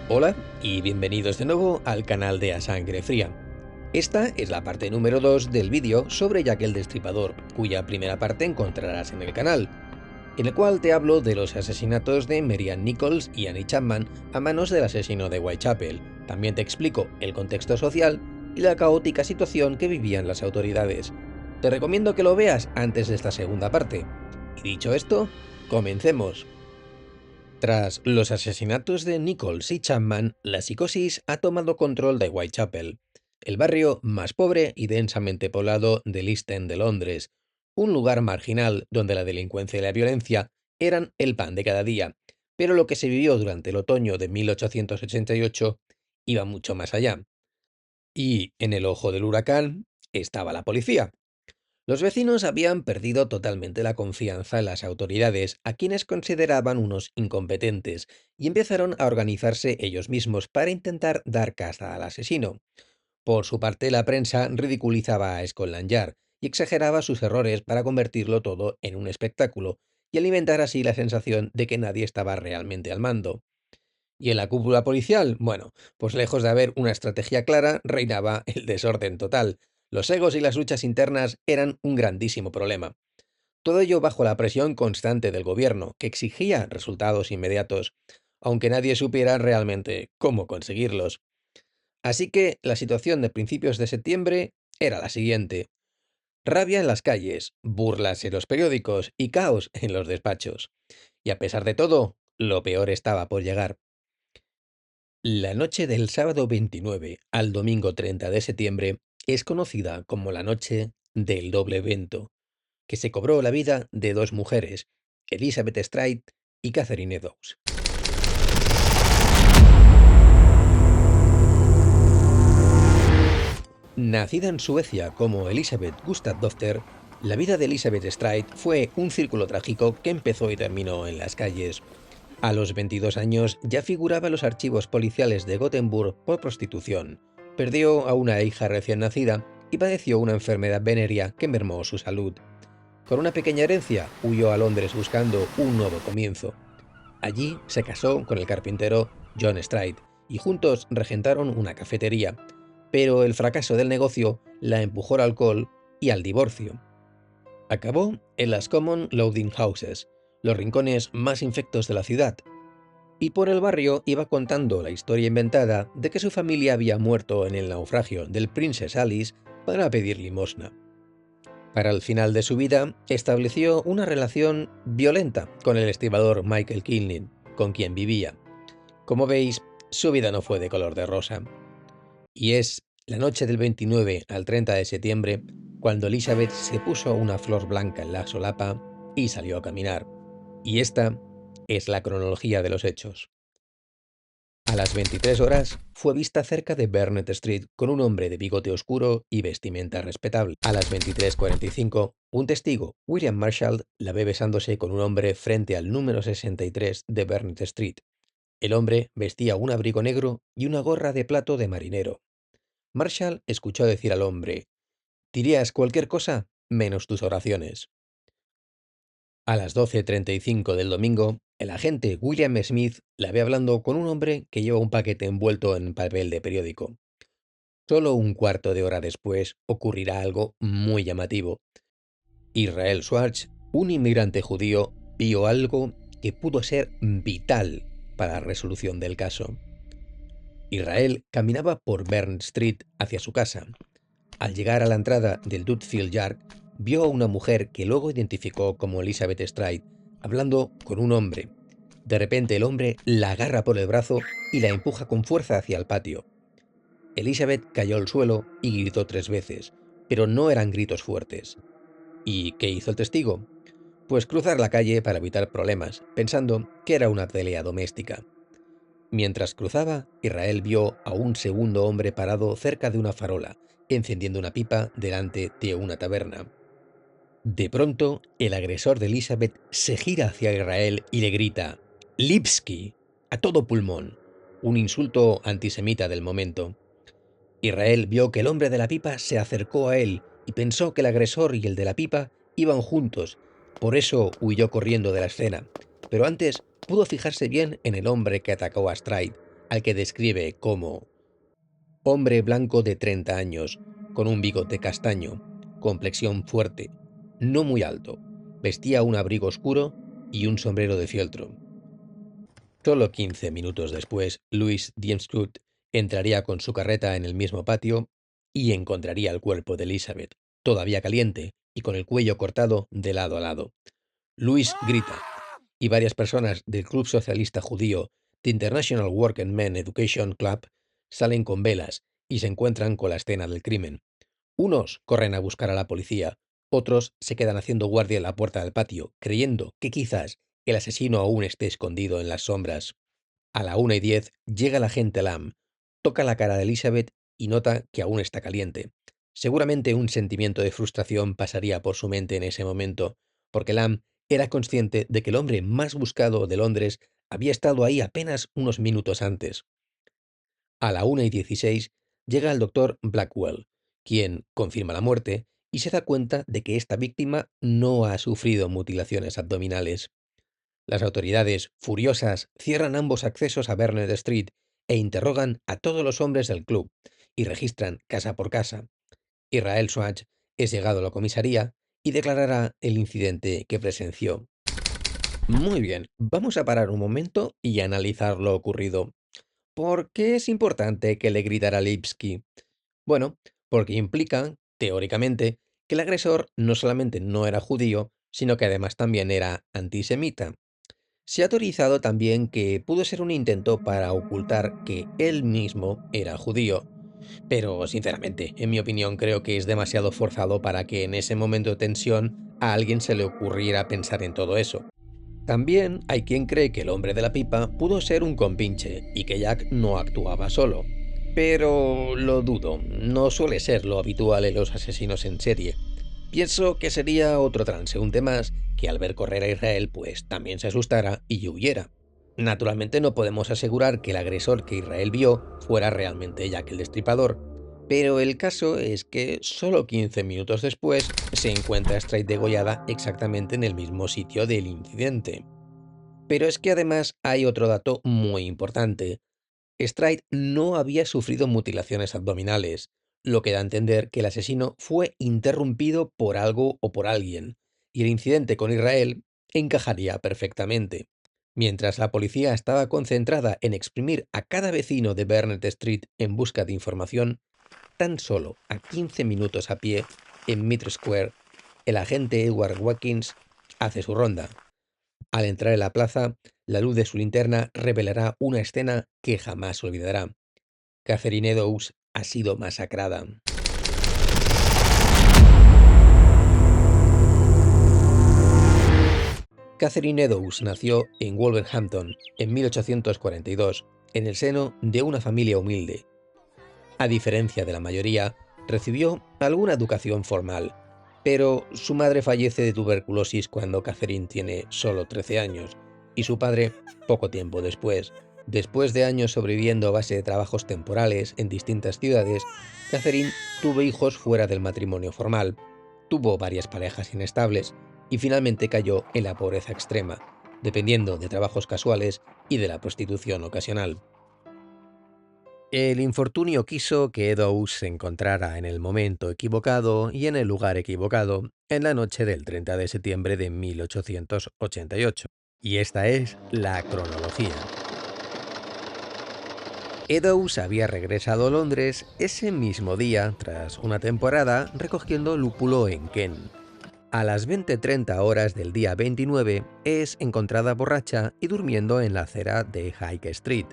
Hola y bienvenidos de nuevo al canal de A Sangre Fría. Esta es la parte número 2 del vídeo sobre Jack el Destripador, cuya primera parte encontrarás en el canal, en el cual te hablo de los asesinatos de Marianne Nichols y Annie Chapman a manos del asesino de Whitechapel. También te explico el contexto social y la caótica situación que vivían las autoridades. Te recomiendo que lo veas antes de esta segunda parte. Y dicho esto, comencemos. Tras los asesinatos de Nichols y Chapman, la psicosis ha tomado control de Whitechapel, el barrio más pobre y densamente poblado del East End de Londres, un lugar marginal donde la delincuencia y la violencia eran el pan de cada día, pero lo que se vivió durante el otoño de 1888 iba mucho más allá. Y en el ojo del huracán estaba la policía. Los vecinos habían perdido totalmente la confianza en las autoridades, a quienes consideraban unos incompetentes, y empezaron a organizarse ellos mismos para intentar dar caza al asesino. Por su parte, la prensa ridiculizaba a Scotland Yard y exageraba sus errores para convertirlo todo en un espectáculo y alimentar así la sensación de que nadie estaba realmente al mando. ¿Y en la cúpula policial? Bueno, pues lejos de haber una estrategia clara, reinaba el desorden total. Los egos y las luchas internas eran un grandísimo problema. Todo ello bajo la presión constante del gobierno, que exigía resultados inmediatos, aunque nadie supiera realmente cómo conseguirlos. Así que la situación de principios de septiembre era la siguiente: rabia en las calles, burlas en los periódicos y caos en los despachos. Y a pesar de todo, lo peor estaba por llegar. La noche del sábado 29 al domingo 30 de septiembre es conocida como la noche del doble evento, que se cobró la vida de dos mujeres, Elizabeth Stride y Catherine Eddowes. Nacida en Suecia como Elisabeth Gustafsdotter, la vida de Elizabeth Stride fue un círculo trágico que empezó y terminó en las calles. A los 22 años ya figuraba en los archivos policiales de Gothenburg por prostitución. Perdió a una hija recién nacida y padeció una enfermedad venérea que mermó su salud. Con una pequeña herencia, huyó a Londres buscando un nuevo comienzo. Allí se casó con el carpintero John Stride y juntos regentaron una cafetería, pero el fracaso del negocio la empujó al alcohol y al divorcio. Acabó en las Common Loading Houses, los rincones más infectos de la ciudad, y por el barrio iba contando la historia inventada de que su familia había muerto en el naufragio del Princess Alice para pedir limosna. Para el final de su vida, estableció una relación violenta con el estibador Michael Kilnin, con quien vivía. Como veis, su vida no fue de color de rosa. Y es la noche del 29 al 30 de septiembre cuando Elizabeth se puso una flor blanca en la solapa y salió a caminar. Y esta es la cronología de los hechos. A las 23 horas fue vista cerca de Burnett Street con un hombre de bigote oscuro y vestimenta respetable. A las 23:45, un testigo, William Marshall, la ve besándose con un hombre frente al número 63 de Burnett Street. El hombre vestía un abrigo negro y una gorra de plato de marinero. Marshall escuchó decir al hombre: «Dirías cualquier cosa menos tus oraciones». A las 12:35 del domingo, el agente William Smith la ve hablando con un hombre que lleva un paquete envuelto en papel de periódico. Solo un cuarto de hora después ocurrirá algo muy llamativo. Israel Schwartz, un inmigrante judío, vio algo que pudo ser vital para la resolución del caso. Israel caminaba por Bern Street hacia su casa. Al llegar a la entrada del Dudfield Yard, vio a una mujer que luego identificó como Elizabeth Stride, hablando con un hombre. De repente el hombre la agarra por el brazo y la empuja con fuerza hacia el patio. Elizabeth cayó al suelo y gritó 3 veces, pero no eran gritos fuertes. ¿Y qué hizo el testigo? Pues cruzar la calle para evitar problemas, pensando que era una pelea doméstica. Mientras cruzaba, Israel vio a un segundo hombre parado cerca de una farola, encendiendo una pipa delante de una taberna. De pronto, el agresor de Elizabeth se gira hacia Israel y le grita «Lipski», a todo pulmón, un insulto antisemita del momento. Israel vio que el hombre de la pipa se acercó a él y pensó que el agresor y el de la pipa iban juntos, por eso huyó corriendo de la escena, pero antes pudo fijarse bien en el hombre que atacó a Stride, al que describe como hombre blanco de 30 años, con un bigote castaño, complexión fuerte, no muy alto, vestía un abrigo oscuro y un sombrero de fieltro. Solo 15 minutos después, Louis Diemschut entraría con su carreta en el mismo patio y encontraría el cuerpo de Elizabeth, todavía caliente y con el cuello cortado de lado a lado. Louis grita, y varias personas del Club Socialista Judío, The International Working Men Education Club, salen con velas y se encuentran con la escena del crimen. Unos corren a buscar a la policía, otros se quedan haciendo guardia en la puerta del patio, creyendo que quizás el asesino aún esté escondido en las sombras. A la 1:10 llega el agente Lam, toca la cara de Elizabeth y nota que aún está caliente. Seguramente un sentimiento de frustración pasaría por su mente en ese momento, porque Lam era consciente de que el hombre más buscado de Londres había estado ahí apenas unos minutos antes. A la 1:16 llega el doctor Blackwell, quien confirma la muerte y se da cuenta de que esta víctima no ha sufrido mutilaciones abdominales. Las autoridades, furiosas, cierran ambos accesos a Bernard Street e interrogan a todos los hombres del club y registran casa por casa. Israel Swatch es llegado a la comisaría y declarará el incidente que presenció. Muy bien, vamos a parar un momento y analizar lo ocurrido. ¿Por qué es importante que le gritara a Lipsky? Bueno, porque implica, teóricamente, que el agresor no solamente no era judío, sino que además también era antisemita. Se ha teorizado también que pudo ser un intento para ocultar que él mismo era judío, pero sinceramente, en mi opinión, creo que es demasiado forzado para que en ese momento de tensión a alguien se le ocurriera pensar en todo eso. También hay quien cree que el hombre de la pipa pudo ser un compinche y que Jack no actuaba solo. Pero lo dudo, no suele ser lo habitual en los asesinos en serie. Pienso que sería otro transeúnte más que al ver correr a Israel pues también se asustara y huyera. Naturalmente no podemos asegurar que el agresor que Israel vio fuera realmente Jack el Destripador, pero el caso es que solo 15 minutos después se encuentra Stride degollada exactamente en el mismo sitio del incidente. Pero es que además hay otro dato muy importante. Stride no había sufrido mutilaciones abdominales, lo que da a entender que el asesino fue interrumpido por algo o por alguien, y el incidente con Israel encajaría perfectamente. Mientras la policía estaba concentrada en exprimir a cada vecino de Bernard Street en busca de información, tan solo a 15 minutos a pie, en Mitre Square, el agente Edward Watkins hace su ronda. Al entrar en la plaza, la luz de su linterna revelará una escena que jamás olvidará. Catherine Eddowes ha sido masacrada. Catherine Eddowes nació en Wolverhampton en 1842, en el seno de una familia humilde. A diferencia de la mayoría, recibió alguna educación formal, pero su madre fallece de tuberculosis cuando Catherine tiene solo 13 años, y su padre poco tiempo después. Después de años sobreviviendo a base de trabajos temporales en distintas ciudades, Catherine tuvo hijos fuera del matrimonio formal, tuvo varias parejas inestables y finalmente cayó en la pobreza extrema, dependiendo de trabajos casuales y de la prostitución ocasional. El infortunio quiso que Eddowes se encontrara en el momento equivocado y en el lugar equivocado en la noche del 30 de septiembre de 1888. Y esta es la cronología. Eddowes había regresado a Londres ese mismo día tras una temporada recogiendo lúpulo en Kent. A las 20:30 horas del día 29 es encontrada borracha y durmiendo en la acera de High Street.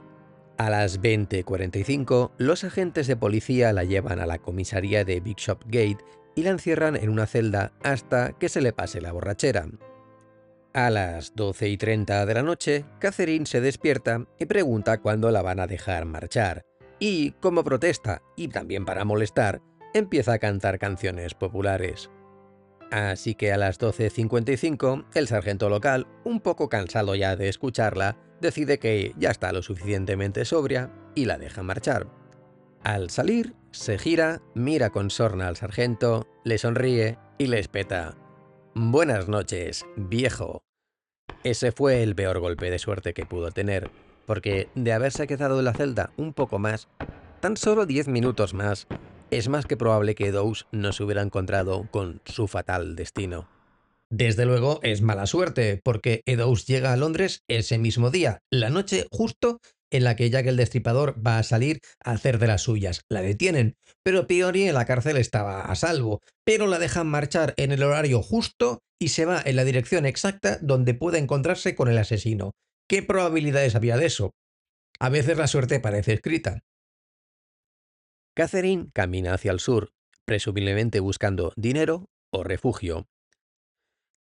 A las 20:45, los agentes de policía la llevan a la comisaría de Bishopsgate y la encierran en una celda hasta que se le pase la borrachera. A las 12:30 de la noche, Catherine se despierta y pregunta cuándo la van a dejar marchar. Y, como protesta y también para molestar, empieza a cantar canciones populares. Así que a las 12:55, el sargento local, un poco cansado ya de escucharla, decide que ya está lo suficientemente sobria y la deja marchar. Al salir, se gira, mira con sorna al sargento, le sonríe y le espeta: «Buenas noches, viejo». Ese fue el peor golpe de suerte que pudo tener, porque de haberse quedado en la celda un poco más, tan solo 10 minutos más, es más que probable que Eddowes no se hubiera encontrado con su fatal destino. Desde luego es mala suerte, porque Eddowes llega a Londres ese mismo día, la noche justo en la que Jack el Destripador va a salir a hacer de las suyas. La detienen, pero Peony en la cárcel estaba a salvo, pero la dejan marchar en el horario justo y se va en la dirección exacta donde puede encontrarse con el asesino. ¿Qué probabilidades había de eso? A veces la suerte parece escrita. Catherine camina hacia el sur, presumiblemente buscando dinero o refugio.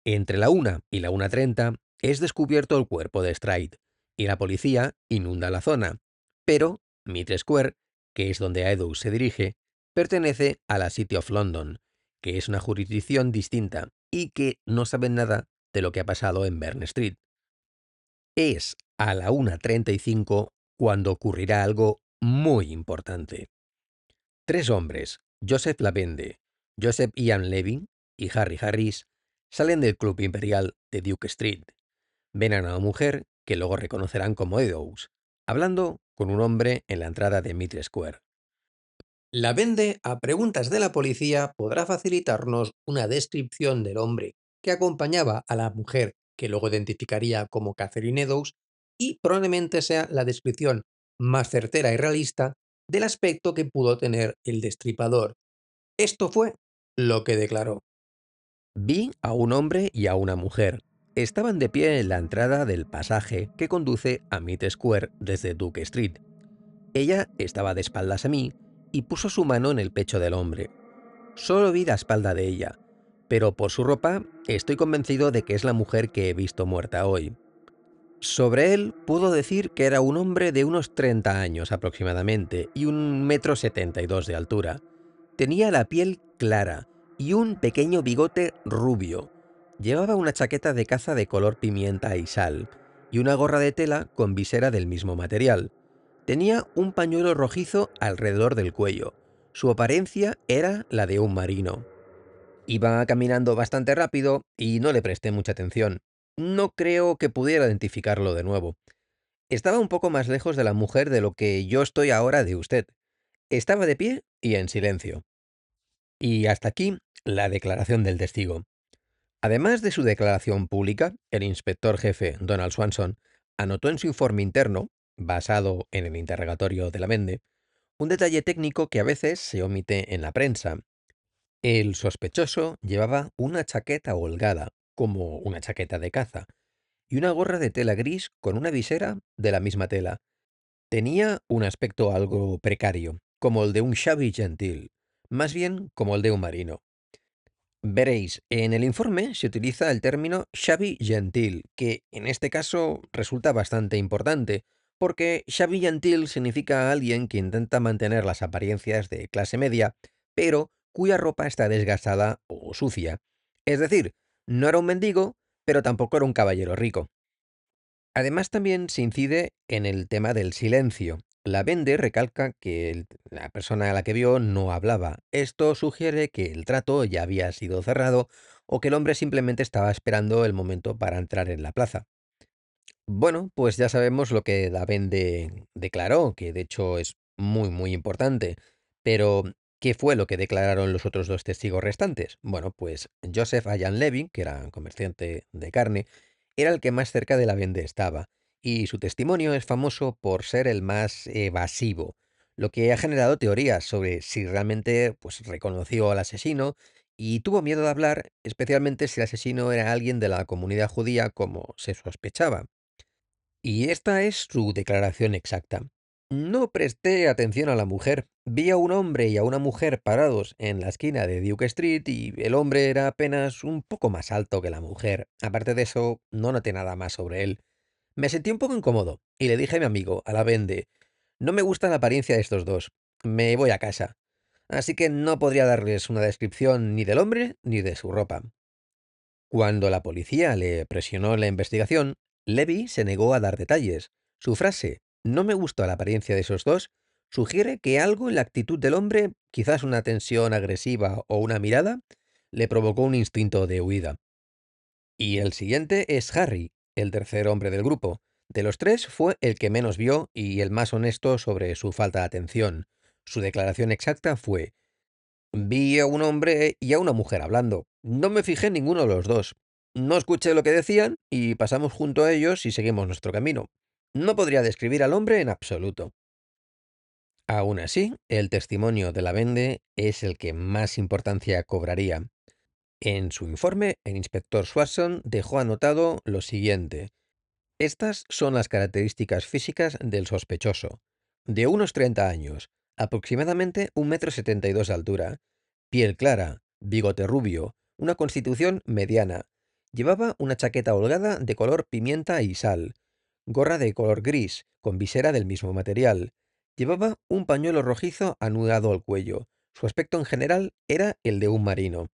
Entre la 1 y la 1:30 es descubierto el cuerpo de Stride y la policía inunda la zona. Pero Mitre Square, que es donde Eddowes se dirige, pertenece a la City of London, que es una jurisdicción distinta y que no saben nada de lo que ha pasado en Bern Street. Es a la 1:35 cuando ocurrirá algo muy importante. Tres hombres, Joseph Lavende, Joseph Ian Levin y Harry Harris, salen del Club Imperial de Duke Street. Ven a una mujer, que luego reconocerán como Eddowes, hablando con un hombre en la entrada de Mitre Square. Lavende, a preguntas de la policía, podrá facilitarnos una descripción del hombre que acompañaba a la mujer, que luego identificaría como Catherine Eddowes, y probablemente sea la descripción más certera y realista del aspecto que pudo tener el destripador. Esto fue lo que declaró. Vi a un hombre y a una mujer. Estaban de pie en la entrada del pasaje que conduce a Mitre Square desde Duke Street. Ella estaba de espaldas a mí y puso su mano en el pecho del hombre. Solo vi la espalda de ella, pero por su ropa estoy convencido de que es la mujer que he visto muerta hoy. Sobre él puedo decir que era un hombre de unos 30 años aproximadamente y 1,72 m de altura. Tenía la piel clara y un pequeño bigote rubio. Llevaba una chaqueta de caza de color pimienta y sal y una gorra de tela con visera del mismo material. Tenía un pañuelo rojizo alrededor del cuello. Su apariencia era la de un marino. Iba caminando bastante rápido y no le presté mucha atención. No creo que pudiera identificarlo de nuevo. Estaba un poco más lejos de la mujer de lo que yo estoy ahora de usted. Estaba de pie y en silencio. Y hasta aquí la declaración del testigo. Además de su declaración pública, el inspector jefe Donald Swanson anotó en su informe interno, basado en el interrogatorio de la Lavende, un detalle técnico que a veces se omite en la prensa. El sospechoso llevaba una chaqueta holgada, como una chaqueta de caza, y una gorra de tela gris con una visera de la misma tela. Tenía un aspecto algo precario, como el de un shabby gentil, más bien como el de un marino. Veréis, en el informe se utiliza el término shabby gentil, que en este caso resulta bastante importante, porque shabby gentil significa alguien que intenta mantener las apariencias de clase media, pero cuya ropa está desgastada o sucia. Es decir, no era un mendigo, pero tampoco era un caballero rico. Además, también se incide en el tema del silencio. La Vende recalca que la persona a la que vio no hablaba. Esto sugiere que el trato ya había sido cerrado o que el hombre simplemente estaba esperando el momento para entrar en la plaza. Bueno, pues ya sabemos lo que la Vende declaró, que de hecho es muy importante. Pero, ¿qué fue lo que declararon los otros dos testigos restantes? Bueno, pues Joseph Ian Levin, que era comerciante de carne, era el que más cerca de la Vende estaba, y su testimonio es famoso por ser el más evasivo, lo que ha generado teorías sobre si realmente pues, reconoció al asesino y tuvo miedo de hablar, especialmente si el asesino era alguien de la comunidad judía como se sospechaba. Y esta es su declaración exacta. No presté atención a la mujer. Vi a un hombre y a una mujer parados en la esquina de Duke Street y el hombre era apenas un poco más alto que la mujer. Aparte de eso, no noté nada más sobre él. Me sentí un poco incómodo y le dije a mi amigo, a la vende, no me gusta la apariencia de estos dos. Me voy a casa. Así que no podría darles una descripción ni del hombre ni de su ropa. Cuando la policía le presionó en la investigación, Levy se negó a dar detalles. Su frase, no me gustó la apariencia de esos dos, sugiere que algo en la actitud del hombre, quizás una tensión agresiva o una mirada, le provocó un instinto de huida. Y el siguiente es Harry, el tercer hombre del grupo. De los tres fue el que menos vio y el más honesto sobre su falta de atención. Su declaración exacta fue: vi a un hombre y a una mujer hablando. No me fijé en ninguno de los dos. No escuché lo que decían y pasamos junto a ellos y seguimos nuestro camino. No podría describir al hombre en absoluto. Aún así, el testimonio de la Vende es el que más importancia cobraría. En su informe, el inspector Swanson dejó anotado lo siguiente. Estas son las características físicas del sospechoso. De unos 30 años, aproximadamente 1,72 m de altura, piel clara, bigote rubio, una constitución mediana. Llevaba una chaqueta holgada de color pimienta y sal, gorra de color gris, con visera del mismo material. Llevaba un pañuelo rojizo anudado al cuello. Su aspecto en general era el de un marino.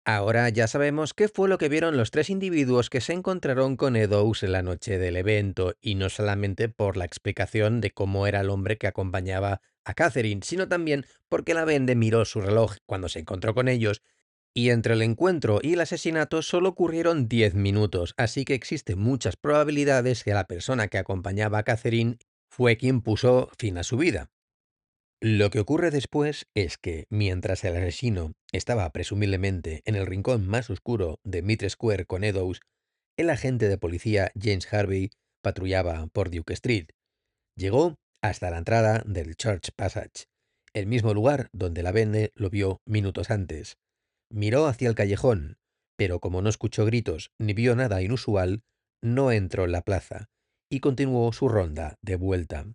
Ahora ya sabemos qué fue lo que vieron los tres individuos que se encontraron con Eddowes en la noche del evento, y no solamente por la explicación de cómo era el hombre que acompañaba a Catherine, sino también porque la Vende miró su reloj cuando se encontró con ellos, y entre el encuentro y el asesinato solo ocurrieron 10 minutos, así que existen muchas probabilidades que la persona que acompañaba a Catherine fue quien puso fin a su vida. Lo que ocurre después es que, mientras el asesino estaba presumiblemente en el rincón más oscuro de Mitre Square con Eddowes, el agente de policía James Harvey patrullaba por Duke Street. Llegó hasta la entrada del Church Passage, el mismo lugar donde la Vende lo vio minutos antes. Miró hacia el callejón, pero como no escuchó gritos ni vio nada inusual, no entró en la plaza y continuó su ronda de vuelta.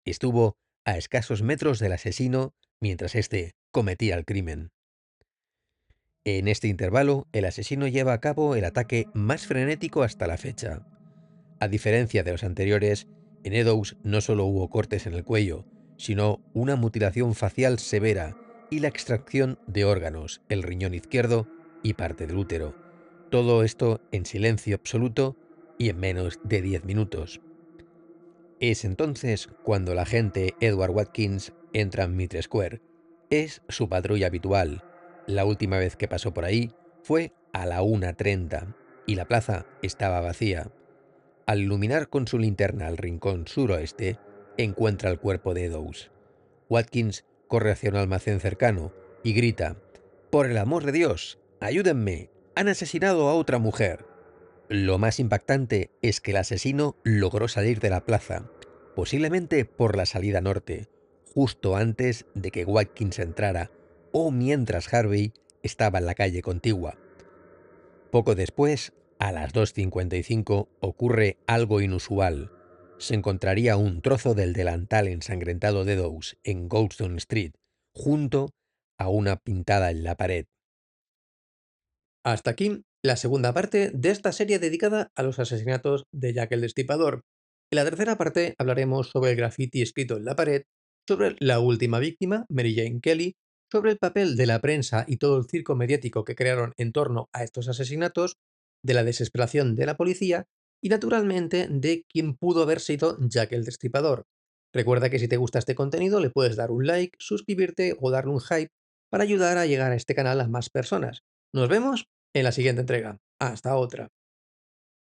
Estuvo a escasos metros del asesino mientras éste cometía el crimen. En este intervalo, el asesino lleva a cabo el ataque más frenético hasta la fecha. A diferencia de los anteriores, en Eddowes no solo hubo cortes en el cuello, sino una mutilación facial severa y la extracción de órganos, el riñón izquierdo y parte del útero. Todo esto en silencio absoluto y en menos de 10 minutos. Es entonces cuando el agente Edward Watkins entra en Mitre Square. Es su patrulla habitual. La última vez que pasó por ahí fue a la 1:30 y la plaza estaba vacía. Al iluminar con su linterna el rincón suroeste, encuentra el cuerpo de Eddowes. Watkins corre hacia un almacén cercano y grita: «¡Por el amor de Dios! ¡Ayúdenme! ¡Han asesinado a otra mujer!». Lo más impactante es que el asesino logró salir de la plaza, posiblemente por la salida norte, justo antes de que Watkins entrara o mientras Harvey estaba en la calle contigua. Poco después, a las 2:55, ocurre algo inusual. Se encontraría un trozo del delantal ensangrentado de Eddowes en Goldstone Street, junto a una pintada en la pared. Hasta aquí la segunda parte de esta serie dedicada a los asesinatos de Jack el Destripador. En la tercera parte hablaremos sobre el graffiti escrito en la pared, sobre la última víctima, Mary Jane Kelly, sobre el papel de la prensa y todo el circo mediático que crearon en torno a estos asesinatos, de la desesperación de la policía y, naturalmente, de quién pudo haber sido Jack el Destripador. Recuerda que si te gusta este contenido le puedes dar un like, suscribirte o darle un hype para ayudar a llegar a este canal a más personas. Nos vemos en la siguiente entrega. Hasta otra.